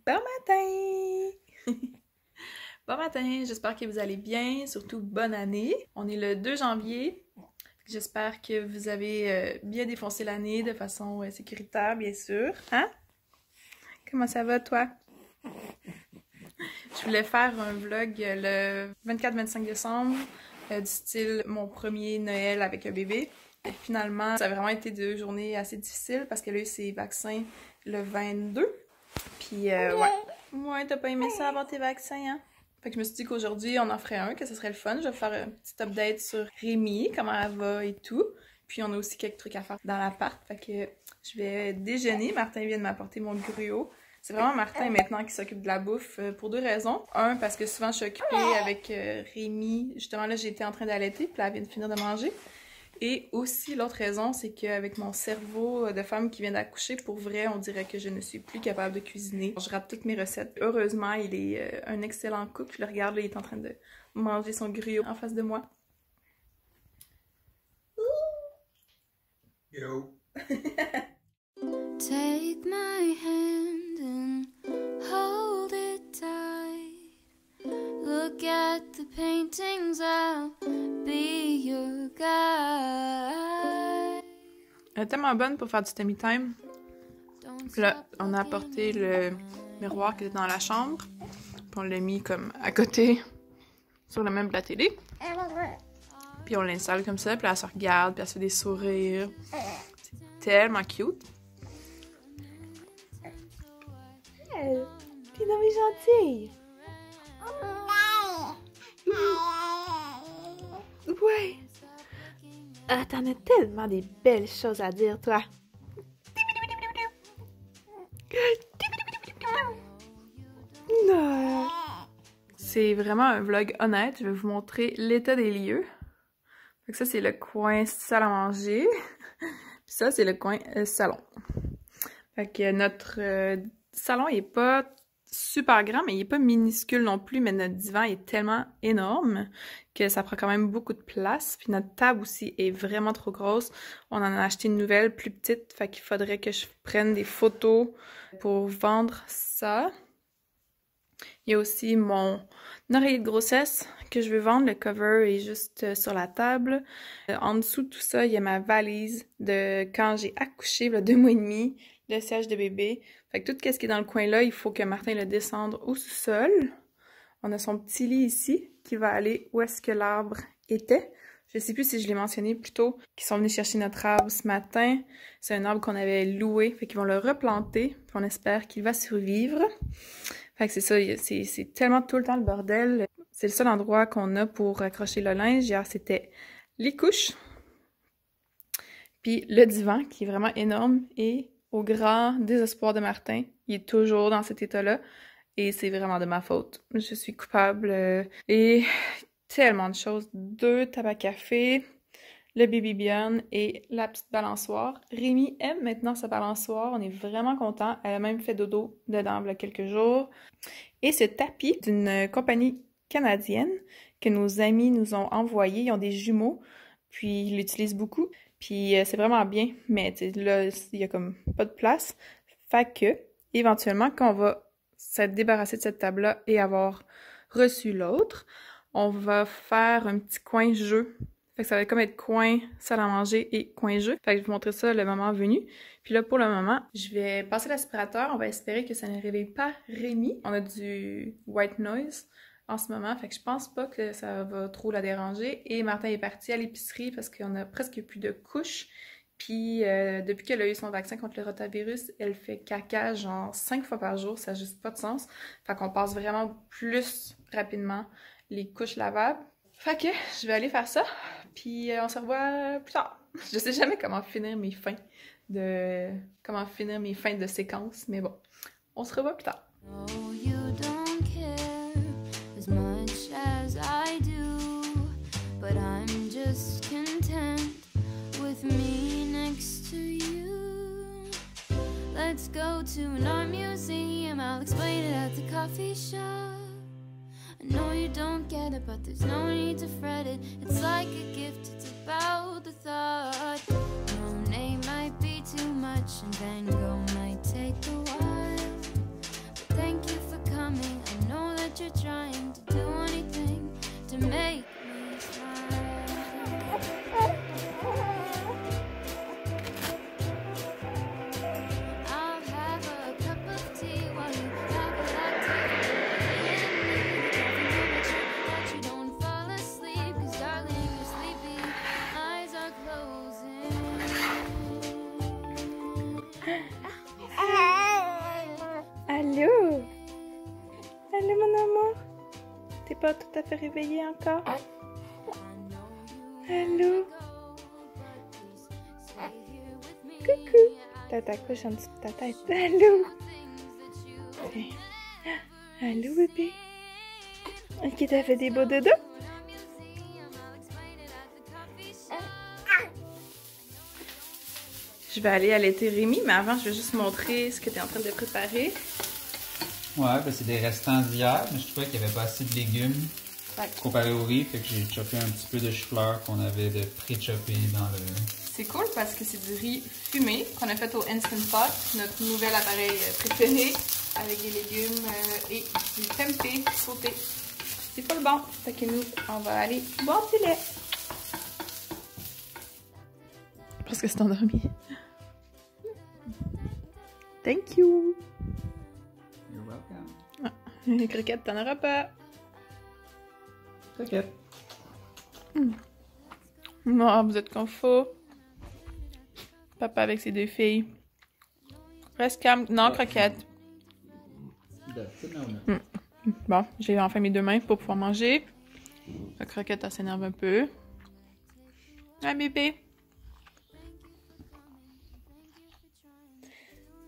Bon matin! Bon matin, j'espère que vous allez bien, surtout bonne année. On est le 2 janvier. J'espère que vous avez bien défoncé l'année de façon sécuritaire, bien sûr. Hein? Comment ça va, toi? Je voulais faire un vlog le 24-25 décembre, du style mon premier Noël avec un bébé. Et finalement, ça a vraiment été 2 journées assez difficiles parce qu'elle a eu ses vaccins le 22. Puis, ouais, t'as pas aimé ça avoir tes vaccins, hein? Fait que je me suis dit qu'aujourd'hui, on en ferait un, que ce serait le fun. Je vais faire un petit update sur Rémi, comment elle va et tout. Puis, on a aussi quelques trucs à faire dans l'appart. Fait que je vais déjeuner. Martin vient de m'apporter mon gruau. C'est vraiment Martin maintenant qui s'occupe de la bouffe pour 2 raisons. Un, parce que souvent, je suis occupée avec Rémi. Justement, là, j'étais en train d'allaiter, puis là, elle vient de finir de manger. Et aussi, l'autre raison, c'est qu'avec mon cerveau de femme qui vient d'accoucher, pour vrai, on dirait que je ne suis plus capable de cuisiner. Je rate toutes mes recettes. Heureusement, il est un excellent cook. Je le regarde, là, il est en train de manger son gruau en face de moi. Yo. Take my hand and hold it tight. Look at the paintings, I'll be your guide. Elle est tellement bonne pour faire du tummy time. Puis là, on a apporté le miroir qui était dans la chambre. Puis on l'a mis comme à côté, sur le même de la télé. Puis on l'installe comme ça, puis là, elle se regarde, puis elle se fait des sourires. C'est tellement cute. T'es non mais gentille. Ouais. Ah, t'en as tellement des belles choses à dire, toi. Non. C'est vraiment un vlog honnête. Je vais vous montrer l'état des lieux. Fait que ça, c'est le coin salle à manger. Puis ça, c'est le coin salon. Fait que notre salon, il est pas super grand, mais il est pas minuscule non plus. Mais notre divan est tellement énorme que ça prend quand même beaucoup de place. Puis notre table aussi est vraiment trop grosse. On en a acheté une nouvelle, plus petite. Fait qu'il faudrait que je prenne des photos pour vendre ça. Il y a aussi mon oreiller de grossesse que je veux vendre. Le cover est juste sur la table. En dessous de tout ça, il y a ma valise de quand j'ai accouché, il y a 2 mois et demi, le siège de bébé. Fait que tout ce qui est dans le coin là, il faut que Martin le descende au sous-sol. On a son petit lit ici qui va aller où est-ce que l'arbre était. Je sais plus si je l'ai mentionné plus tôt, qu'ils sont venus chercher notre arbre ce matin. C'est un arbre qu'on avait loué, fait qu'ils vont le replanter, puis on espère qu'il va survivre. Fait que c'est ça, c'est tellement tout le temps le bordel. C'est le seul endroit qu'on a pour accrocher le linge. Hier, c'était les couches. Puis le divan, qui est vraiment énorme. Et au grand désespoir de Martin, il est toujours dans cet état-là. Et c'est vraiment de ma faute. Je suis coupable. Et tellement de choses. 2 tables à café, le baby björn et la petite balançoire. Rémi aime maintenant sa balançoire. On est vraiment contents. Elle a même fait dodo dedans il y a quelques jours. Et ce tapis d'une compagnie canadienne que nos amis nous ont envoyé. Ils ont des jumeaux, puis ils l'utilisent beaucoup. Puis c'est vraiment bien, mais là, il y a comme pas de place. Fait que, éventuellement, quand on va s'être débarrassé de cette table-là et avoir reçu l'autre, on va faire un petit coin jeu. Fait que ça va comme être coin salle à manger et coin jeu. Fait que je vais vous montrer ça le moment venu. Puis là, pour le moment, je vais passer l'aspirateur. On va espérer que ça ne réveille pas Rémi. On a du white noise en ce moment. Fait que je pense pas que ça va trop la déranger. Et Martin est parti à l'épicerie parce qu'on a presque plus de couches. Puis depuis qu'elle a eu son vaccin contre le rotavirus, elle fait caca genre 5 fois par jour. Ça n'a juste pas de sens. Fait qu'on passe vraiment plus rapidement les couches lavables. Fait que je vais aller faire ça, puis on se revoit plus tard. Je sais jamais comment finir mes fins de séquence, mais bon, on se revoit plus tard. Oh, you don't care as much as I do, but I'm just content with me next to you. Let's go to an art museum, I'll explain it at the coffee shop. I know you don't get it, but there's no need to fret it. It's like a gift, it's about the thought. Monet might be too much and Van Gogh might take a while, but thank that you're trying to do anything to make me smile. I'll have a cup of tea while you have a latte. That you don't fall asleep, 'cause darling, you're sleepy. Eyes are closing. Allô? Allô, mon amour? T'es pas tout à fait réveillé encore? Allô? Coucou! Tata couche en dessous de ta tête. Allô? Tiens. Allô, bébé? Ok, t'as fait des beaux dodos? Je vais aller allaiter Rémi, mais avant, je vais juste montrer ce que tu es en train de préparer. Ouais, ben c'est des restants d'hier, mais je trouvais qu'il n'y avait pas assez de légumes comparé au riz, fait que j'ai chopé un petit peu de chou-fleur qu'on avait de pré-chopé dans le... C'est cool parce que c'est du riz fumé qu'on a fait au Instant Pot, notre nouvel appareil préféré, avec des légumes et du tempeh sauté. C'est pas le bon, fait que nous, on va aller boire du lait. Parce que c'est endormi. Thank you! You're welcome. Les croquettes, t'en auras pas. Croquette. Non, vous êtes confus. Papa avec ses deux filles. Reste calme. Non, croquette. Bon, j'ai enfin mes deux mains pour pouvoir manger. La croquette, elle s'énerve un peu. Ah, bébé.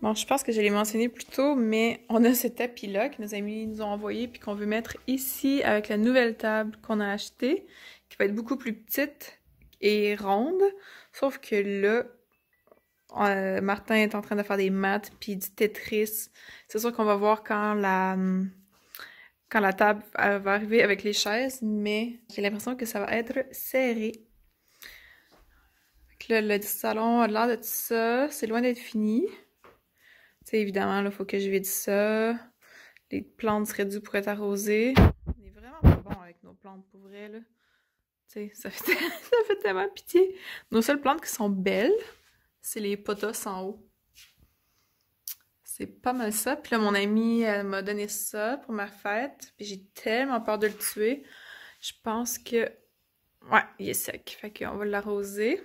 Bon, je pense que je l'ai mentionné plus tôt, mais on a ce tapis-là que nos amis nous ont envoyé puis qu'on veut mettre ici avec la nouvelle table qu'on a achetée, qui va être beaucoup plus petite et ronde. Sauf que là, Martin est en train de faire des maths puis du Tetris. C'est sûr qu'on va voir quand la table va arriver avec les chaises, mais j'ai l'impression que ça va être serré. Là, le salon a l'air de tout ça. C'est loin d'être fini. Tu sais, évidemment, il faut que je vide ça. Les plantes seraient dues pour être arrosées. On est vraiment pas bon avec nos plantes, pour vrai, là. Tu sais, ça fait tellement pitié. Nos seules plantes qui sont belles, c'est les potas en haut. C'est pas mal ça. Puis là, mon amie, elle m'a donné ça pour ma fête. Puis j'ai tellement peur de le tuer. Je pense que... Ouais, il est sec. Fait qu'on va l'arroser.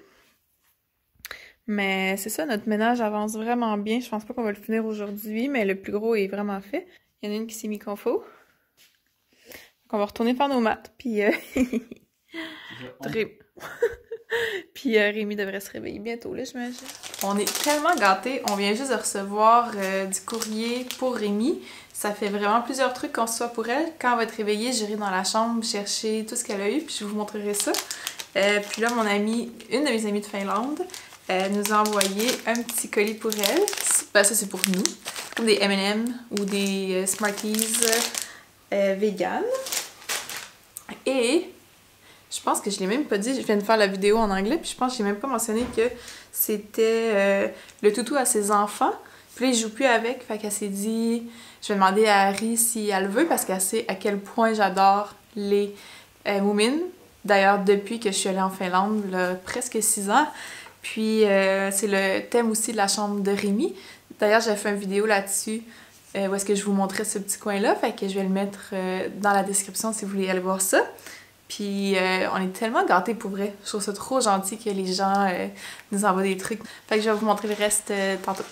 Mais c'est ça, notre ménage avance vraiment bien. Je pense pas qu'on va le finir aujourd'hui, mais le plus gros est vraiment fait. Il y en a une qui s'est mis confo. Donc on va retourner faire nos maths, puis... Puis Rémi devrait se réveiller bientôt, là, j'imagine. On est tellement gâtés. On vient juste de recevoir du courrier pour Rémi. Ça fait vraiment plusieurs trucs qu'on reçoit pour elle. Quand elle va être réveillée, j'irai dans la chambre chercher tout ce qu'elle a eu, puis je vous montrerai ça. Puis là, une de mes amies de Finlande, nous a envoyé un petit colis pour elle. Ben, ça, c'est pour nous. Comme des M&M ou des Smarties vegan. Et je pense que je l'ai même pas dit. Je viens de faire la vidéo en anglais, puis je pense que j'ai même pas mentionné que c'était le toutou à ses enfants. Puis là, il joue plus avec, fait qu'elle s'est dit... Je vais demander à Harry si elle veut, parce qu'elle sait à quel point j'adore les Moomins. D'ailleurs, depuis que je suis allée en Finlande, là, presque 6 ans. Puis, c'est le thème aussi de la chambre de Rémi. D'ailleurs, j'ai fait une vidéo là-dessus où est-ce que je vous montrais ce petit coin-là. Fait que je vais le mettre dans la description si vous voulez aller voir ça. Puis, on est tellement gâtés pour vrai. Je trouve ça trop gentil que les gens nous envoient des trucs. Fait que je vais vous montrer le reste tantôt.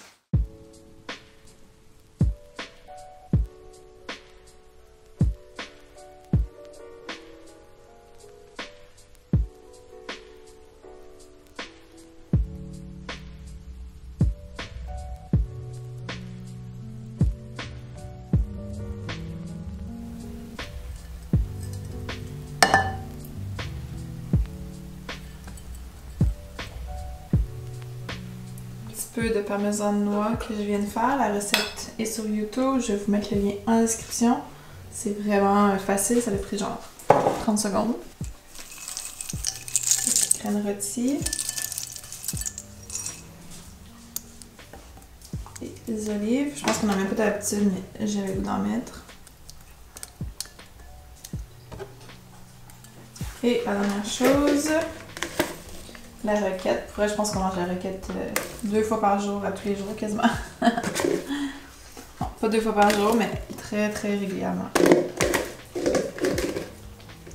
De parmesan de noix que je viens de faire. La recette est sur YouTube. Je vais vous mettre le lien en description. C'est vraiment facile. Ça a pris genre 30 secondes. Petite graine rôtie. Des olives. Je pense qu'on en met pas d'habitude, mais j'avais le goût d'en mettre. Et la dernière chose, la roquette. Pour vrai, je pense qu'on mange la roquette 2 fois par jour, à tous les jours quasiment. Non, pas 2 fois par jour, mais très très régulièrement.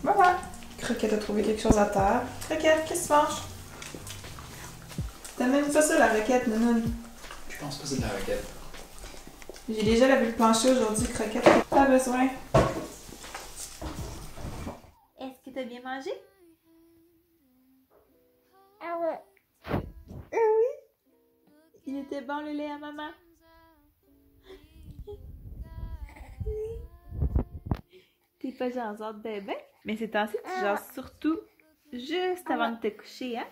Voilà! Croquette a trouvé quelque chose à terre. Croquette, qu'est-ce que tu manges? T'aimes même pas ça, la roquette, Nounoun? Je pense que c'est de la roquette. J'ai déjà lavé le plancher aujourd'hui, Croquette. Pas besoin. Est-ce que t'as bien mangé? Ah ouais. Oui. Il était bon le lait à maman. T'es pas genre bébé? Mais c'est temps-ci, tu jases surtout juste avant de te coucher, hein?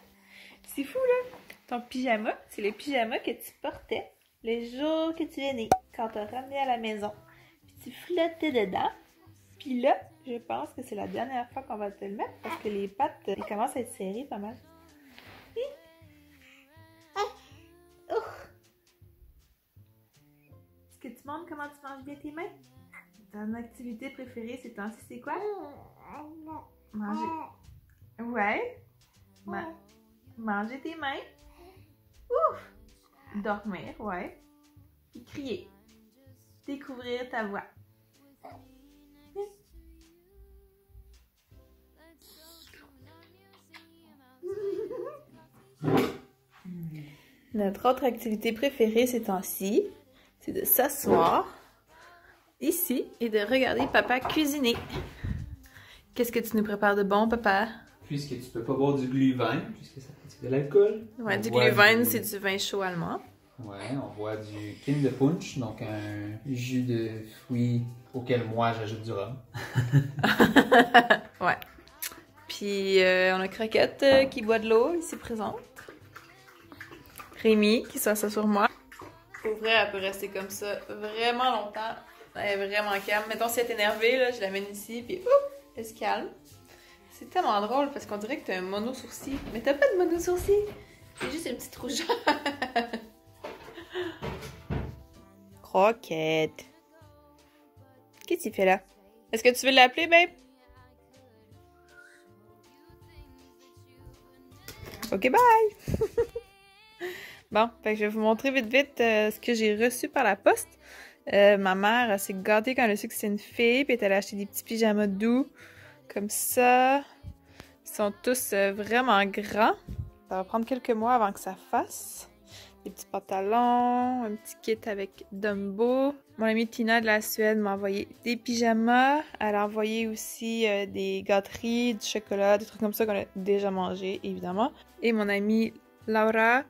C'est fou, là. Ton pyjama, c'est le pyjama que tu portais le jour que tu es né, quand t'as ramené à la maison. Puis tu flottais dedans. Puis là, je pense que c'est la dernière fois qu'on va te le mettre parce que les pattes, elles commencent à être serrées pas mal. Est-ce que tu montres comment tu manges bien tes mains? Ton activité préférée ces temps-ci, c'est quoi? Manger. Ouais. Manger tes mains. Ouf! Dormir, ouais. Puis crier. Découvrir ta voix. Notre autre activité préférée ces temps-ci, c'est de s'asseoir ici et de regarder papa cuisiner. Qu'est-ce que tu nous prépares de bon, papa? Puisque tu peux pas boire du glühwein, puisque ça contient de l'alcool. Ouais, du glühwein, c'est du vin chaud allemand. Ouais, on boit du Kinderpunsch, donc un jus de fruits auquel moi j'ajoute du rhum. Ouais. Puis on a Croquette qui boit de l'eau ici présente. Rémi qui s'assoit sur moi. Pour vrai, elle peut rester comme ça vraiment longtemps. Elle est vraiment calme. Mettons, si elle est énervée, là, je la mène ici, puis elle se calme. C'est tellement drôle parce qu'on dirait que t'as un mono-sourcil. Mais t'as pas de mono-sourcil. C'est juste une petite rougeur. Croquette. Qu'est-ce que tu fais là? Est-ce que tu veux l'appeler, babe? Ok, bye! Bon, fait que je vais vous montrer vite ce que j'ai reçu par la poste. Ma mère, elle s'est gâtée quand elle a su que c'est une fille, puis elle a acheté des petits pyjamas doux, comme ça. Ils sont tous vraiment grands. Ça va prendre quelques mois avant que ça fasse. Des petits pantalons, un petit kit avec Dumbo. Mon amie Tina de la Suède m'a envoyé des pyjamas. Elle a envoyé aussi des gâteries, du chocolat, des trucs comme ça qu'on a déjà mangé, évidemment. Et mon amie Laura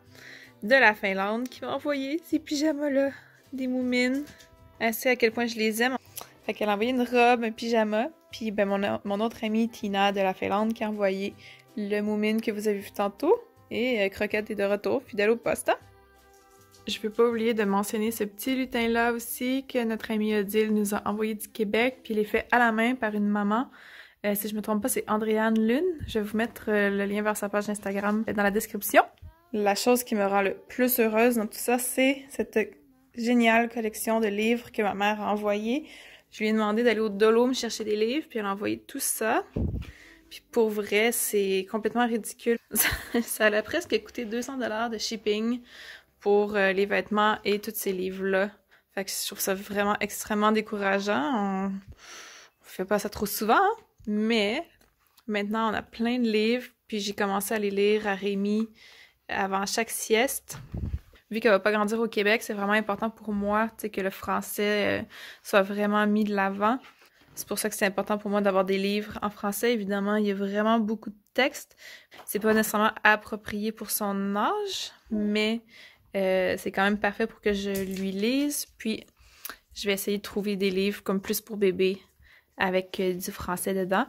de la Finlande qui m'a envoyé ces pyjamas-là, des moumines. Elle sait à quel point je les aime. Fait qu'elle a envoyé une robe, un pyjama. Puis ben, mon autre amie Tina de la Finlande qui a envoyé le moumine que vous avez vu tantôt. Et Croquette est de retour, fidèle au poste. Hein? Je peux pas oublier de mentionner ce petit lutin-là aussi que notre amie Odile nous a envoyé du Québec. Puis il est fait à la main par une maman. Si je me trompe pas, c'est Andréane Lune. Je vais vous mettre le lien vers sa page Instagram dans la description. La chose qui me rend le plus heureuse dans tout ça, c'est cette géniale collection de livres que ma mère a envoyée. Je lui ai demandé d'aller au Dolo me chercher des livres, puis elle a envoyé tout ça. Puis pour vrai, c'est complètement ridicule. Ça a presque coûté 200 $ de shipping pour les vêtements et tous ces livres-là. Fait que je trouve ça vraiment extrêmement décourageant. On fait pas ça trop souvent, hein? Mais maintenant, on a plein de livres, puis j'ai commencé à les lire à Rémi avant chaque sieste. Vu qu'elle va pas grandir au Québec, c'est vraiment important pour moi que le français soit vraiment mis de l'avant. C'est pour ça que c'est important pour moi d'avoir des livres en français. Évidemment, il y a vraiment beaucoup de textes. C'est pas nécessairement approprié pour son âge, mais c'est quand même parfait pour que je lui lise. Puis, je vais essayer de trouver des livres comme plus pour bébé avec du français dedans.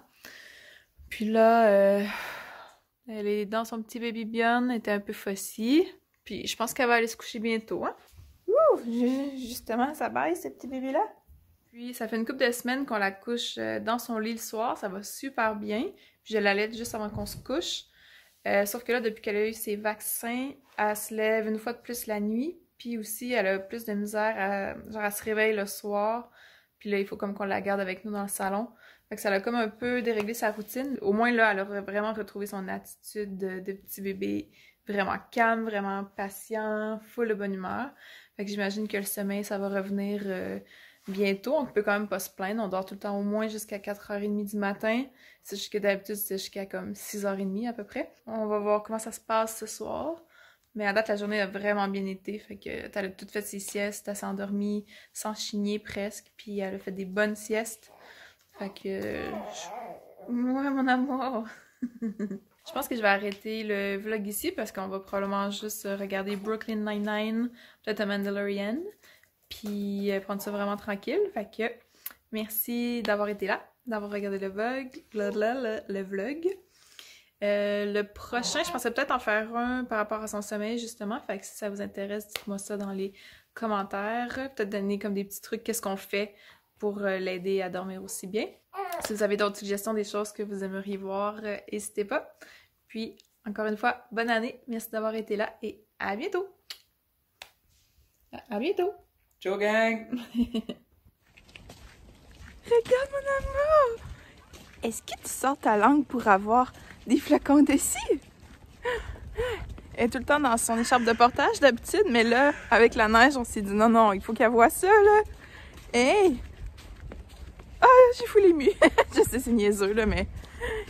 Puis là, elle est dans son petit baby Björn, elle était un peu faussée. Puis je pense qu'elle va aller se coucher bientôt, hein? Ouh! Justement, ça baille, ce petit bébé-là. Puis ça fait une couple de semaines qu'on la couche dans son lit le soir, ça va super bien. Puis je l'allaite juste avant qu'on se couche. Sauf que là, depuis qu'elle a eu ses vaccins, elle se lève une fois de plus la nuit. Puis aussi, elle a plus de misère à se réveiller le soir. Puis là, il faut comme qu'on la garde avec nous dans le salon. Fait que ça a comme un peu déréglé sa routine. Au moins là, elle a vraiment retrouvé son attitude de petit bébé. Vraiment calme, vraiment patient, full de bonne humeur. Fait que j'imagine que le sommeil, ça va revenir bientôt. On peut quand même pas se plaindre. On dort tout le temps au moins jusqu'à 4h30 du matin. C'est jusqu'à d'habitude, c'est jusqu'à comme 6h30 à peu près. On va voir comment ça se passe ce soir. Mais à date, la journée a vraiment bien été. Fait que elle a tout fait ses siestes, elle s'est endormie sans chigner presque. Puis elle a fait des bonnes siestes. Fait que... Ouais, mon amour! Je pense que je vais arrêter le vlog ici parce qu'on va probablement juste regarder Brooklyn Nine-Nine, peut-être The Mandalorian, puis prendre ça vraiment tranquille. Fait que merci d'avoir été là, d'avoir regardé le vlog. Le prochain, je pensais peut-être en faire un par rapport à son sommeil justement. Fait que si ça vous intéresse, dites-moi ça dans les commentaires. Peut-être donner comme des petits trucs, qu'est-ce qu'on fait pour l'aider à dormir aussi bien. Si vous avez d'autres suggestions, des choses que vous aimeriez voir, n'hésitez pas. Puis, encore une fois, bonne année. Merci d'avoir été là et à bientôt! À bientôt! Ciao, gang! Regarde, mon amour! Est-ce que tu sors ta langue pour avoir des flacons de cire? Elle est tout le temps dans son écharpe de portage d'habitude, mais là, avec la neige, on s'est dit non, il faut qu'elle voie ça, là! Hey! Ah, j'ai fou l'ému. Je sais, c'est niaiseux, là, mais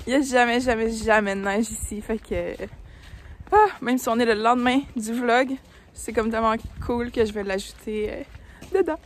il n'y a jamais de neige ici. Fait que... Ah, même si on est le lendemain du vlog, c'est comme tellement cool que je vais l'ajouter dedans.